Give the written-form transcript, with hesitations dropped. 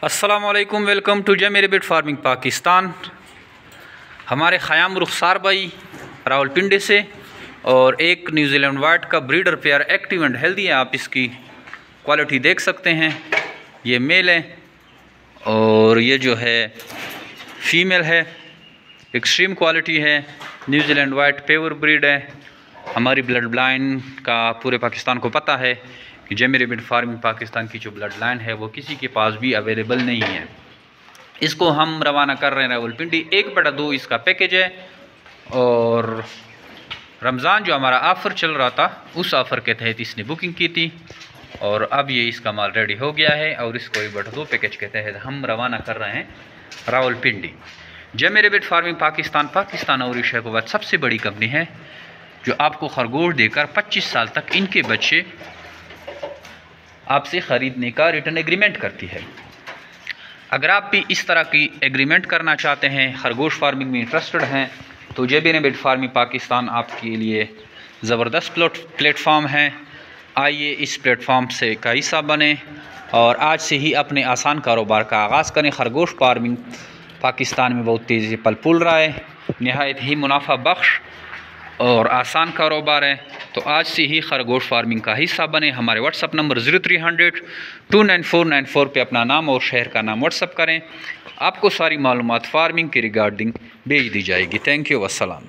अस्सलामुअलैकुम, welcome to जय मेरे बिट फार्मिंग पाकिस्तान। हमारे ख़याम रुखसार भाई रावलपिंडी से और एक न्यूजीलैंड वाइट का breeder pair active and healthy है। आप इसकी क्वालिटी देख सकते हैं। ये मेल है और ये जो है फीमेल है। एक्सट्रीम क्वालिटी है। न्यूजीलैंड वाइट पेवर ब्रीड है। हमारी ब्लड लाइन का पूरे पाकिस्तान को पता है कि जय मेरे बिट फार्मिंग पाकिस्तान की जो ब्लड लाइन है वो किसी के पास भी अवेलेबल नहीं है। इसको हम रवाना कर रहे हैं रावलपिंडी। 1/2 इसका पैकेज है और रमज़ान जो हमारा ऑफ़र चल रहा था उस ऑफ़र के तहत इसने बुकिंग की थी और अब ये इसका माल रेडी हो गया है और इसको 1/2 पैकेज के तहत हम रवाना कर रहे हैं रावलपिंडी। जय मेरे बिट फार्मिंग पाकिस्तान और एशिया के बाद सबसे बड़ी कंपनी है जो आपको खरगोश देकर 25 साल तक इनके बच्चे आपसे ख़रीदने का रिटर्न एग्रीमेंट करती है। अगर आप भी इस तरह की एग्रीमेंट करना चाहते हैं, खरगोश फार्मिंग में इंटरेस्टेड हैं, तो जय मेरे बिट फार्मिंग पाकिस्तान आपके लिए ज़बरदस्त प्लेटफॉर्म है। आइए इस प्लेटफॉर्म से का हिस्सा बने और आज से ही अपने आसान कारोबार का आगाज़ करें। खरगोश फार्मिंग पाकिस्तान में बहुत तेज़ी से पल फूल रहा है। नहायत ही मुनाफा बख्श और आसान कारोबार है। तो आज से ही खरगोश फार्मिंग का हिस्सा बने। हमारे व्हाट्सअप नंबर 0300 29494 पे अपना नाम और शहर का नाम व्हाट्सअप करें। आपको सारी मालूमात फार्मिंग के रिगार्डिंग भेज दी जाएगी। Thank you, वस्सलाम।